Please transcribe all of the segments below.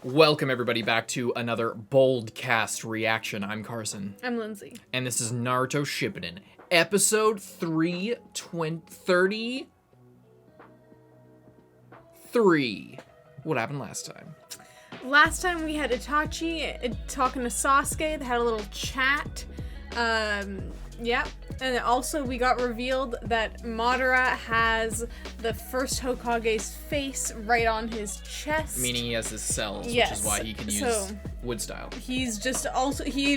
Welcome everybody back to another bold cast reaction. I'm Carson. I'm Lindsay. And this is Naruto Shippuden, episode 333. What happened last time? Last time we had Itachi talking to Sasuke. They had a little chat. Yep. And also we got revealed that Madara has the first Hokage's face right on his chest. Meaning he has his cells, Yes. which is why he can use wood style. He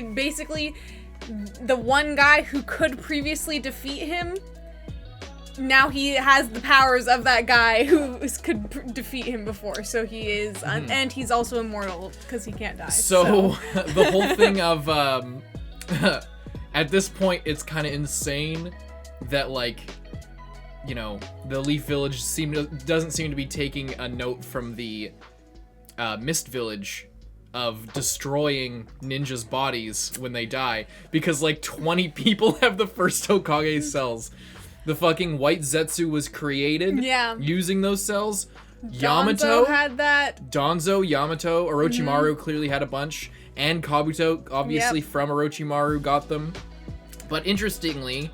basically, the one guy who could previously defeat him, now he has the powers of that guy who could defeat him before. So he is, and he's also immortal because he can't die. So the whole thing of, at this point, it's kind of insane that, like, you know, the Leaf Village doesn't seem to be taking a note from the Mist Village of destroying ninjas' bodies when they die, because like 20 people have the first Hokage cells. The fucking White Zetsu was created using those cells. Yamato had that. Danzo, Yamato, Orochimaru clearly had a bunch. And Kabuto, obviously from Orochimaru, got them. But interestingly,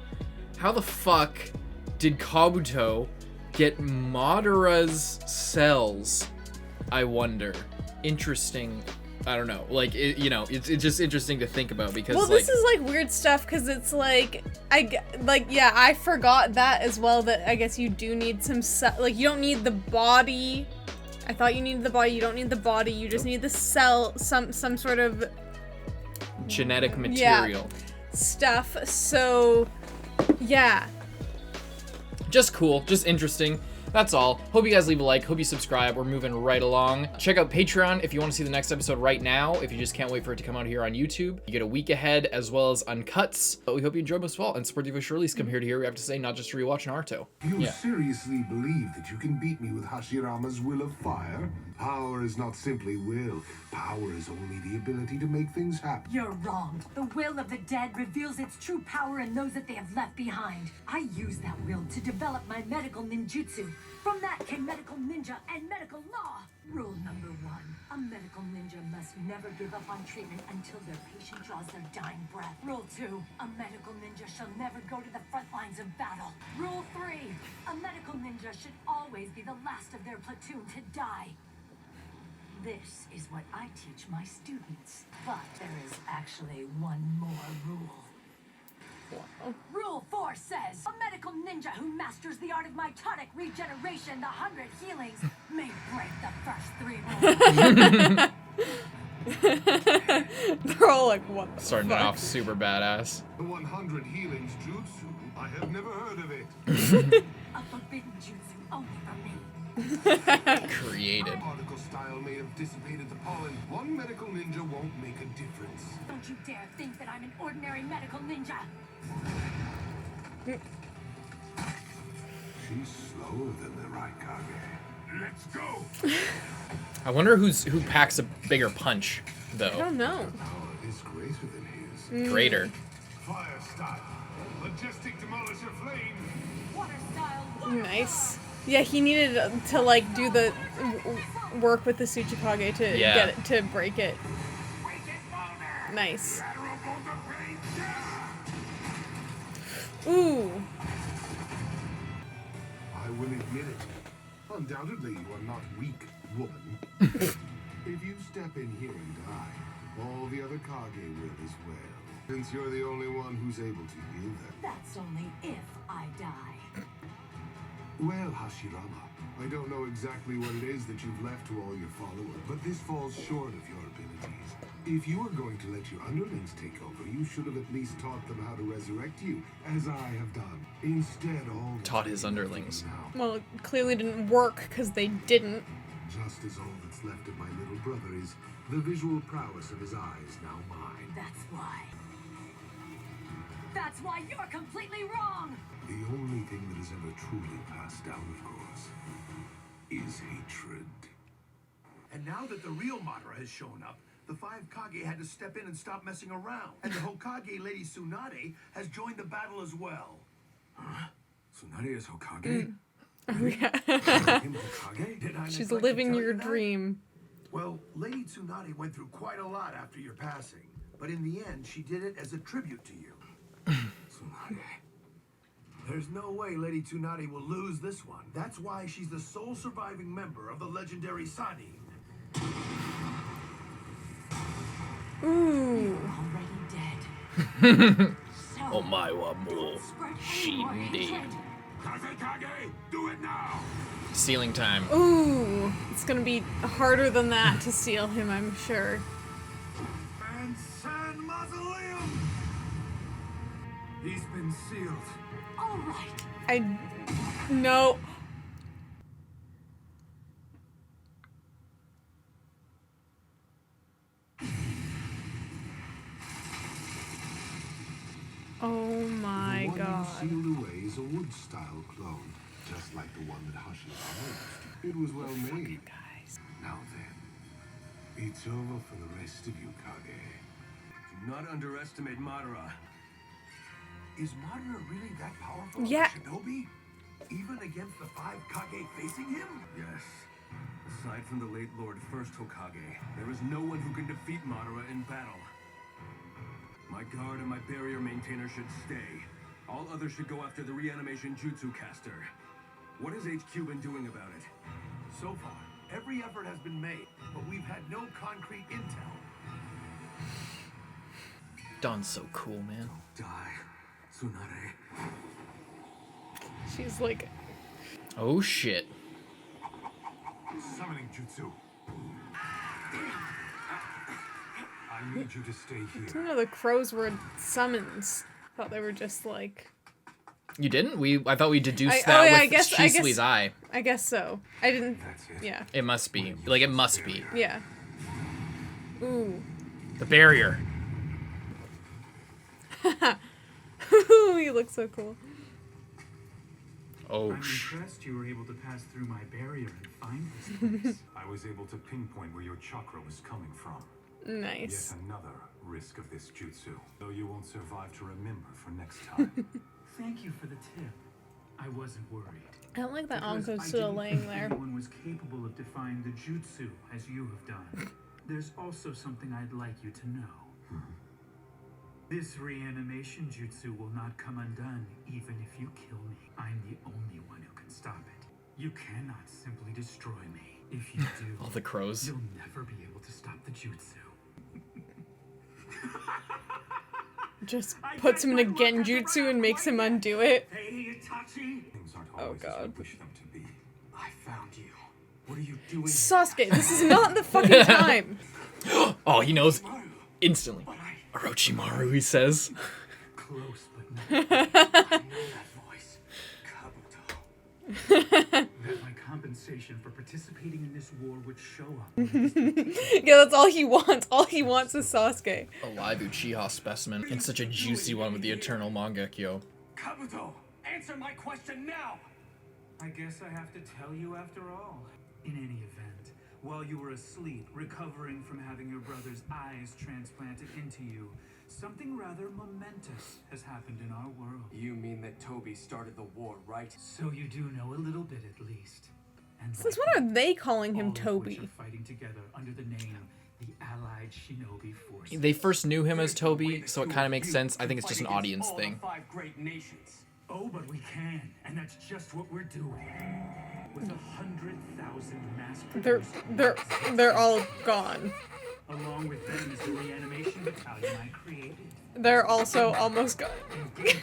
how the fuck did Kabuto get Madara's cells? I wonder. Interesting. I don't know. Like, it's just interesting to think about because. Well, this is like weird stuff because it's like I forgot that as well. That I guess you do need some you don't need the body. I thought you needed the body. You don't need the body. You just need the cell, some sort of genetic material stuff. So, yeah. Just cool. Just interesting. That's all. Hope you guys leave a like. Hope you subscribe. We're moving right along. Check out Patreon if you want to see the next episode right now. If you just can't wait for it to come out here on YouTube. You get a week ahead as well as uncuts. But we hope you enjoy most of all. And support the official release. Come here to hear we have to say, not just to rewatch Naruto. You seriously believe that you can beat me with Hashirama's will of fire? Power is not simply will. Power is only the ability to make things happen. You're wrong. The will of the dead reveals its true power in those that they have left behind. I used that will to develop my medical ninjutsu. From that came medical ninja and medical law. Rule number 1. A medical ninja must never give up on treatment until their patient draws their dying breath. Rule 2. A medical ninja shall never go to the front lines of battle. Rule 3. A medical ninja should always be the last of their platoon to die. This is what I teach my students. But there is actually one more rule. Rule 4 says, a medical ninja who masters the art of mitotic regeneration, the 100 healings, may break the first 3 rules. They're all like, what the Starting fuck? it off super badass. The 100 healings jutsu? I have never heard of it. A forbidden jutsu only for me. Created. A particle style may have dissipated the pollen. One medical ninja won't make a difference. Don't you dare think that I'm an ordinary medical ninja. She's slower than the right kage. Let's go! I wonder who packs a bigger punch, though. I don't know. Power is greater than his. Greater. Fire style. Majestic demolisher flame. Water style. Nice. Yeah, he needed to like do the work with the Tsuchikage to get it to break it. Nice. Ooh. I will admit it. Undoubtedly, you are not weak, woman. If you step in here and die, all the other kage will as well. Since you're the only one who's able to heal them. That's only if I die. Well, Hashirama, I don't know exactly what it is that you've left to all your followers, but this falls short of your abilities. If you are going to let your underlings take over, you should have at least taught them how to resurrect you, as I have done. Instead, all Taught his underlings. Well, it clearly didn't work because they didn't. Just as all that's left of my little brother is the visual prowess of his eyes, now mine. That's why. That's why you're completely wrong! The only thing that has ever truly passed down, of course, is hatred. And now that the real Madara has shown up, the 5 Kage had to step in and stop messing around. And the Hokage Lady Tsunade has joined the battle as well. Huh? Tsunade is Hokage? Oh, yeah. Him Hokage? Did I She's neglect to living tell your you that? dream. Well, Lady Tsunade went through quite a lot after your passing, but in the end, she did it as a tribute to you. Tsunade. There's no way Lady Tsunade will lose this one. That's why she's the sole surviving member of the legendary Sani. Ooh. Already dead. So, Oh my wa mo. don't spread any more Shindy. hatred. Kage, do it now! Sealing time. Ooh. It's gonna be harder than that to seal him, I'm sure. And San Mausoleum! He's been sealed. All right. No. Oh my the one god. you sealed away is a wood-style clone, just like the one that Hashirama used. It was well made. Guys. Now then, it's over for the rest of you, Kage. Do not underestimate Madara. Is Madara really that powerful of Yeah. a shinobi? Even against the 5 Kage facing him? Yes. Aside from the late Lord First Hokage, there is no one who can defeat Madara in battle. My guard and my barrier maintainer should stay. All others should go after the reanimation jutsu caster. What has HQ been doing about it? So far, every effort has been made, but we've had no concrete intel. Dawn's so cool, man. Die, Tsunade. She's like, Oh shit. Summoning jutsu. I need you to stay I here. didn't know the crows were summons. Thought they were just like. You didn't? I thought we deduced I that guess- with I guess- Shisui's eye. I guess so. I didn't. That's it. Yeah. It must be. Like, it must be. Yeah. Ooh. The barrier. He looks so cool. Oh, I'm impressed you were able to pass through my barrier and find this place. I was able to pinpoint where your chakra was coming from. Nice. Yet another risk of this jutsu, though you won't survive to remember for next time. Thank you for the tip. I wasn't worried. I don't like that Because Anko's I still didn't laying think there. anyone was capable of defying the jutsu as you have done. There's also something I'd like you to know. This reanimation jutsu will not come undone even if you kill me. I'm the only one who can stop it. You cannot simply destroy me. If you do, all the crows. you'll never be able to stop the jutsu. Just puts him in a genjutsu and makes him undo it. Hey, Itachi! Things aren't Oh, always as God. you wish them to be. I found you. What are you doing? Sasuke, this is not the fucking time. Oh, he knows Maru, instantly. but I Orochimaru, he says. Close, but not. know that voice. Kabuto. That my compensation for participating in this war would show up. Yeah, that's all he wants. All he wants is Sasuke. A live Uchiha specimen. And such a juicy one with the Eternal Mangekyo. Kabuto, answer my question now! I guess I have to tell you after all. In any event, while you were asleep, recovering from having your brother's eyes transplanted into you, something rather momentous has happened in our world. You mean that Toby started the war, right? So you do know a little bit at least. And Since like when are they calling all him of which Toby? are fighting together under the name the Allied Shinobi Forces. They first knew him as There's no way Toby, the so it two kind of of makes you sense. I can think it's just an fight against audience all the thing. 5 great nations. Oh, but we can, and that's just what we're doing. With 100,000 mass They're all gone. Along with them is the reanimation battalion I created. They're also almost gone. And Gengoku,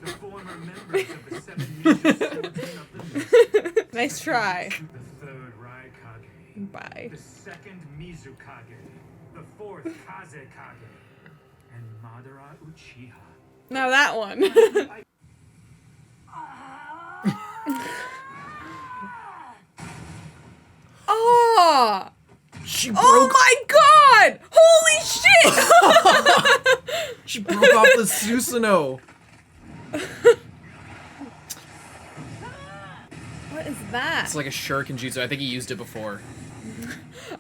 the former members of the 7 ninja swordsmen of the mist. Nice try. The 3rd Raikage. Bye. The 2nd Mizukage. The 4th Kazekage. And Madara Uchiha. Now that one. Oh! She broke. Oh my god! Holy shit! She broke off the Susanoo. What is that? It's like a shuriken jutsu. I think he used it before.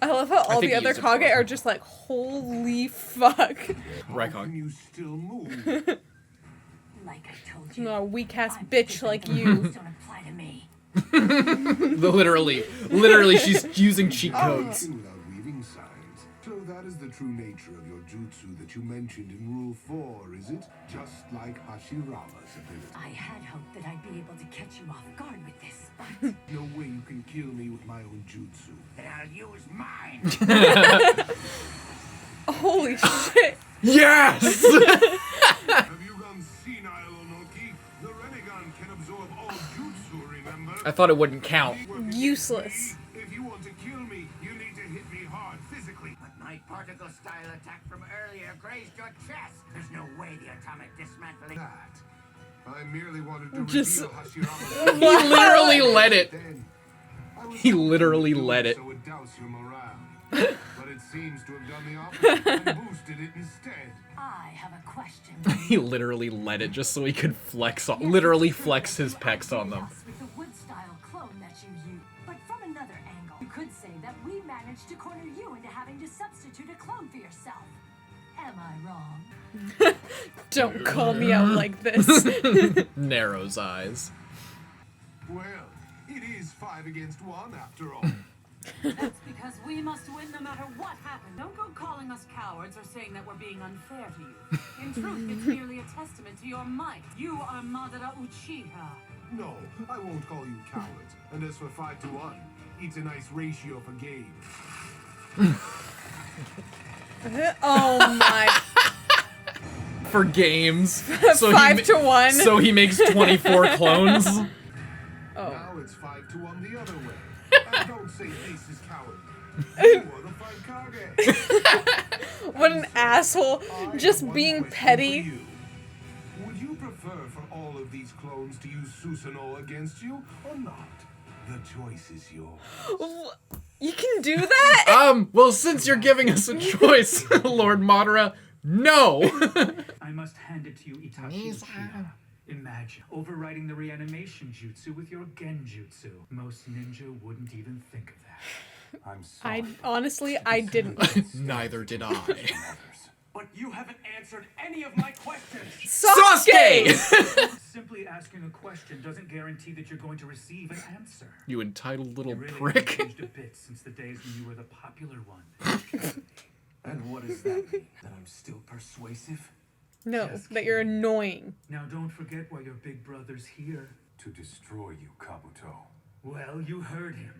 I love how all think the he other used it Kage before. are just like, holy fuck. How can Raikage. you still move? Like I told you. No, weak ass I'm bitch different. like The you. rules don't apply to me. Literally, she's using cheat codes. Without So that is the true nature of your jutsu that you mentioned in Rule 4, is it? Just like Hashirama's ability. I had hoped that I'd be able to catch you off guard with this, but No way you can kill me with my own jutsu. Then I'll use mine. Holy shit. Yes! Have you gone senile, Onoki? The Renegon can absorb all jutsu, remember? I thought it wouldn't count. Useless. If you want to kill me, you need to hit me hard physically. But my particle-style attack from earlier grazed your chest. There's no way the atomic dismantling... That. I merely wanted to Just- reveal Hashirama's... He literally let it. Then, I was He hoping literally you would do let it. So would douse your morale. But it seems to have done the opposite and boosted it instead. I have a question. He literally let it just so he could flex on, literally flex his pecs on them. With the wood-style clone that you use. But from another angle, you could say that we managed to corner you into having to substitute a clone for yourself. Am I wrong? Don't call me out like this. Narrows eyes. Well, it is 5 against 1 after all. That's because we must win no matter what happens. Don't go calling us cowards or saying that we're being unfair to you. In truth, it's merely a testament to your might. You are Madara Uchiha. No, I won't call you cowards. And as for 5 to 1, it's a nice ratio for game. Oh my. For games. So 5 to 1. So he makes 24 clones. Oh. Now it's 5 to 1 the other way. And don't say Ace is cowardly. You are the 5 kage. What an asshole. I Just have one being question petty. for you. Would you prefer for all of these clones to use Susanoo against you or not? The choice is yours. You can do that? Well, since you're giving us a choice, Lord Madara, no! I must hand it to you, Itachi Uchiha. Imagine overriding the reanimation jutsu with your genjutsu. Most ninja wouldn't even think of that. I'm sorry. I didn't. Neither did I. But you haven't answered any of my questions. Sasuke! Simply asking a question doesn't guarantee that you're going to receive an answer. You entitled little You really have prick. changed a bit since the days when you were the popular one. And what does that mean? That I'm still persuasive? No, that you're annoying. Now don't forget why your big brother's here. To destroy you, Kabuto. Well, you heard him.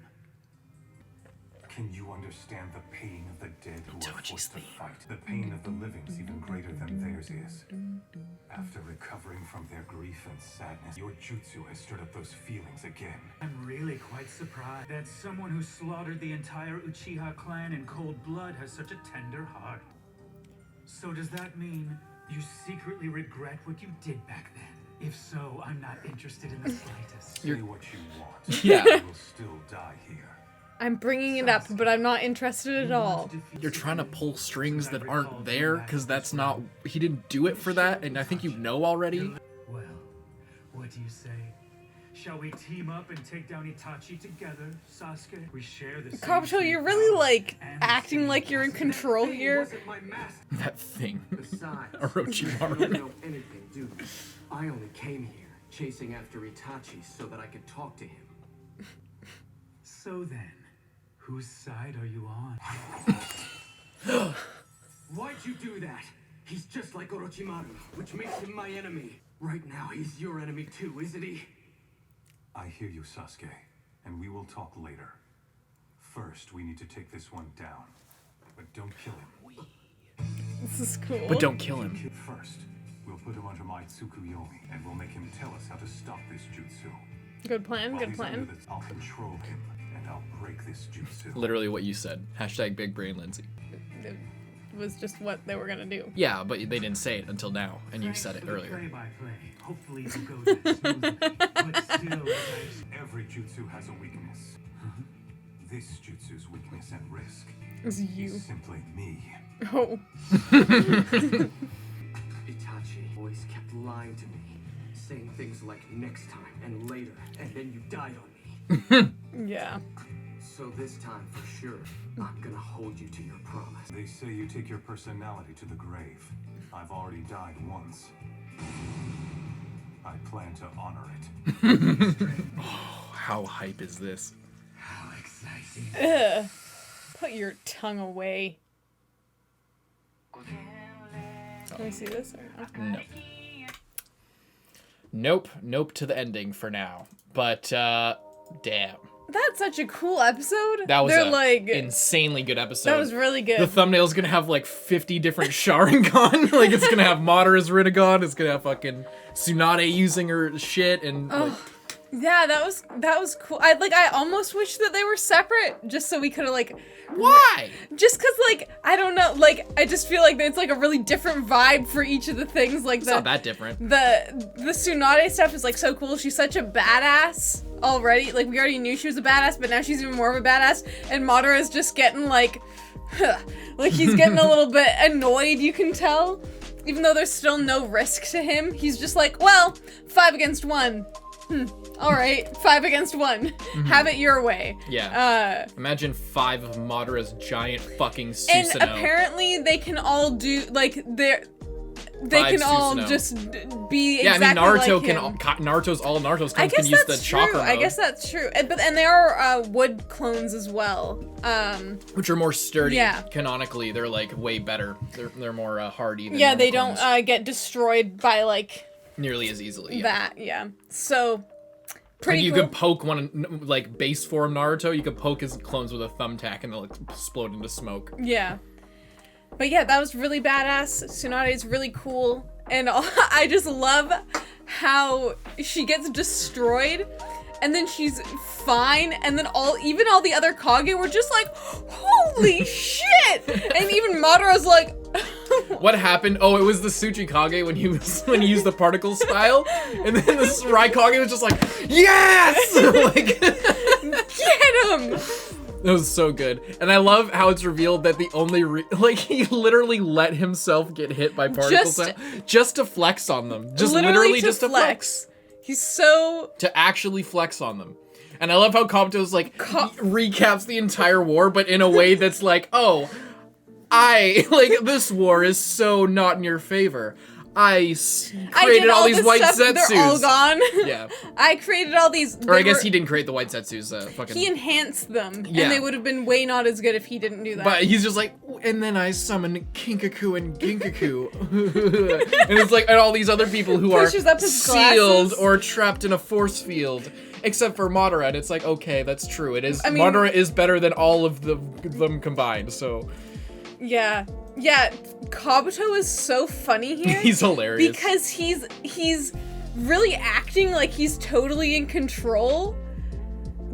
Can you understand the pain of the dead who are forced to fight? The pain of the living is even greater than theirs is. After recovering from their grief and sadness, your jutsu has stirred up those feelings again. I'm really quite surprised that someone who slaughtered the entire Uchiha clan in cold blood has such a tender heart. So does that mean you secretly regret what you did back then? If so, I'm not interested in the slightest. Say what you want. Yeah. You will still die here. I'm bringing it up, but I'm not interested at all. You're trying to pull strings that aren't there, because that's not... He didn't do it for that, and I think you know already. Well, what do you say? Shall we team up and take down Itachi together, Sasuke? We share the same Kabuto, you're really, like, acting like you're in control here. Wasn't my master. That thing. Besides, you Orochimaru. don't know anything, do you? I only came here chasing after Itachi so that I could talk to him. So then, whose side are you on? Why'd you do that? He's just like Orochimaru, which makes him my enemy. Right now, he's your enemy too, isn't he? I hear you, Sasuke, and we will talk later. First, we need to take this one down. But don't kill him. This is cool. But don't kill him. First, we'll put him under my Tsukuyomi, and we'll make him tell us how to stop this jutsu. Good plan, While good he's under plan. this, I'll control him, and I'll break this jutsu. Literally what you said. Hashtag big brain Lindsay. It was just what they were gonna do. Yeah, but they didn't say it until now, and you Thanks said it for the earlier. Play-by-play. Hopefully you go that smoothly. But still, Every jutsu has a weakness. This jutsu's weakness and risk It's you. is simply me. Oh. Itachi always kept lying to me, saying things like next time and later, and then you died on me. Yeah. So this time, for sure, I'm gonna hold you to your promise. They say you take your personality to the grave. I've already died once. I plan to honor it. How hype is this? how exciting. Ugh. Put your tongue away. Can we see this? No. Nope to the ending for now. But damn. That's such a cool episode. That was They're a like insanely good episode. That was really good. The thumbnail's gonna have like 50 different Sharingan. Like it's gonna have Madara's Rinnegan. It's gonna have fucking Tsunade using her shit and like, yeah, that was cool. I almost wish that they were separate, just so we could have like. Why? Just cause like I don't know, like I just feel like it's like a really different vibe for each of the things. Like it's not that different. The Tsunade stuff is like so cool. She's such a badass already. Like we already knew she was a badass, but now she's even more of a badass. And Madara is just getting like, like he's getting a little bit annoyed. You can tell, even though there's still no risk to him. He's just like, well, 5 against 1. All right, 5 against 1. Have it your way. Yeah. Imagine 5 of Madara's giant fucking Susanoo. And apparently they can all do like they can all just be exactly Naruto like him. Naruto's all Naruto's I clones guess can use that's the true. chakra mode. I guess that's true. And they are wood clones as well. Which are more sturdy. Yeah. Canonically, they're like way better. They're more hardy than yeah, they clones. don't get destroyed by like nearly as easily. That, yeah. So pretty like you cool. could poke one like base form Naruto, you could poke his clones with a thumbtack and they'll explode into smoke. Yeah. But yeah, that was really badass. Tsunade is really cool. And I just love how she gets destroyed and then she's fine, and then even all the other Kage were just like, holy shit! And even Madara's like, what happened? Oh, it was the Tsuchikage when he used the particle style, and then this Raikage was just like, yes! Like, get him! That was so good. And I love how it's revealed that the only he literally let himself get hit by particle style just to flex on them. Just literally just to flex. He's so... To actually flex on them. And I love how Kabuto's like, recaps the entire war, but in a way that's like, oh, this war is so not in your favor. I created all these white Zetsus. They're all gone. Yeah. I created all these... Or I guess he didn't create the white Zetsus. He enhanced them. Yeah. And they would have been way not as good if he didn't do that. But he's just like, and then I summon Kinkaku and Ginkaku. And it's like, and all these other people who are sealed or trapped in a force field. Except for Madara, and it's like, okay, that's true. It is. I mean, Madara is better than all of them combined, so... Yeah. Yeah, Kabuto is so funny here. He's hilarious. Because he's really acting like he's totally in control.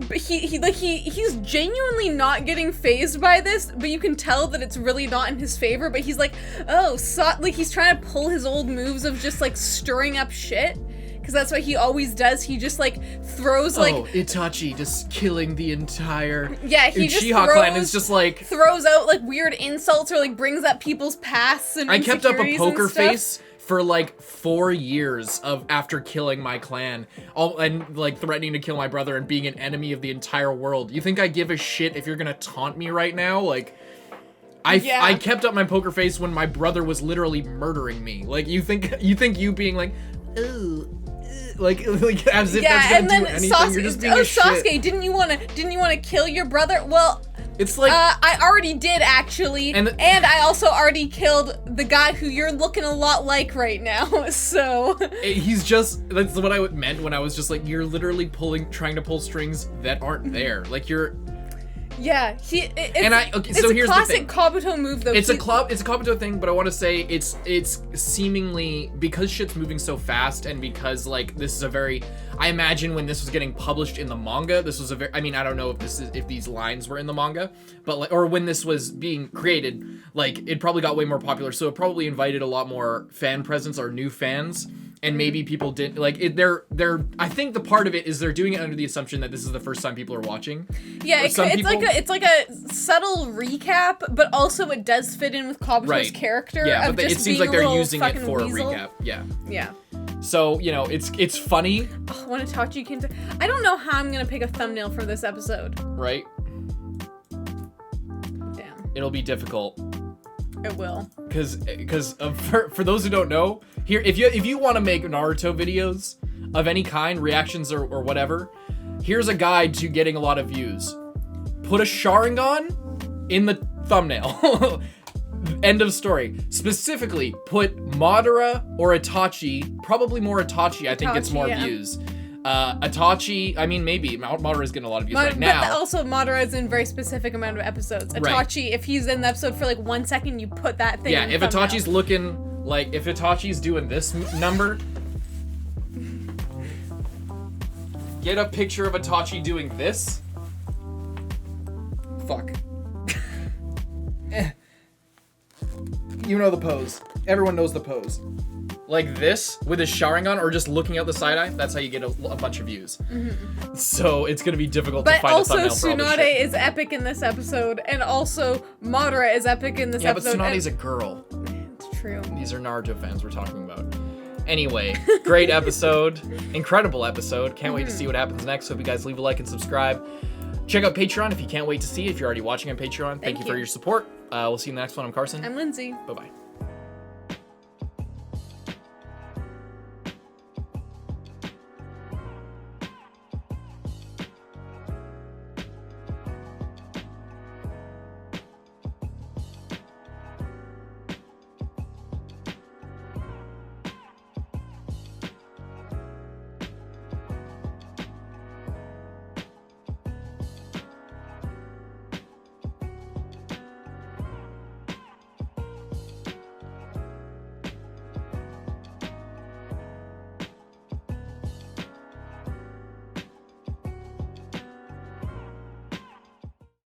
But he's genuinely not getting fazed by this, but you can tell that it's really not in his favor, but he's like, oh, like he's trying to pull his old moves of just like stirring up shit. Because that's what he always does. He just like throws like Itachi just killing the entire he Uchiha clan is just like throws out like weird insults or like brings up people's pasts and I kept up a poker and stuff. face for like 4 years after killing my clan, and like threatening to kill my brother and being an enemy of the entire world. You think I give a shit if you're gonna taunt me right now? Like I kept up my poker face when my brother was literally murdering me. Like you think you being like, ooh. Like as if that's gonna do anything. Sasuke, You're just being a Sasuke, shit. didn't you wanna kill your brother? Well, it's like I already did actually, and I also already killed the guy who you're looking a lot like right now. So he's that's what I meant when I was just like, you're literally trying to pull strings that aren't there. Like you're. Yeah, so here's a classic Kabuto move though. It's a Kabuto thing, but I want to say it's seemingly, because shit's moving so fast and because like this is a very, I imagine when this was getting published in the manga, this was a very, I mean, I don't know if these lines were in the manga, but like, or when this was being created, like it probably got way more popular, so it probably invited a lot more fan presence or new fans. And maybe people didn't like it. I think the part of it is they're doing it under the assumption that this is the first time people are watching. Yeah, it's like a subtle recap, but also it does fit in with Kabuto's character. Yeah, but it seems like they're using it for weasel. a recap. Yeah. Yeah. So it's funny. Oh, when Itachi came to, I don't know how I'm gonna pick a thumbnail for this episode. Right. Damn. It'll be difficult. It will. Because for those who don't know, here if you want to make Naruto videos of any kind, reactions or whatever, here's a guide to getting a lot of views. Put a Sharingan in the thumbnail. End of story. Specifically, put Madara or Itachi, probably more Itachi, I think gets more views. Itachi, I mean, maybe. Madara's getting a lot of views right now. But also, Madara is in a very specific amount of episodes. Itachi, if he's in the episode for like 1 second, you put that thing in the if thumbnail. Itachi's looking, like, if Itachi's doing this number, get a picture of Itachi doing this. Fuck. You know the pose. Everyone knows the pose. Like this, with his Sharingan, or just looking out the side eye, that's how you get a bunch of views. Mm-hmm. So it's gonna be difficult to find a thumbnail for all this shit. But also, Tsunade is epic in this episode, and also Madara is epic in this episode. Yeah, but Tsunade's a girl. It's true. These are Naruto fans we're talking about. Anyway, great episode. Incredible episode. Can't wait to see what happens next. Hope you guys leave a like and subscribe. Check out Patreon if you can't wait to see. If you're already watching on Patreon, thank you for your support. We'll see you in the next one. I'm Carson. I'm Lindsay. Bye-bye.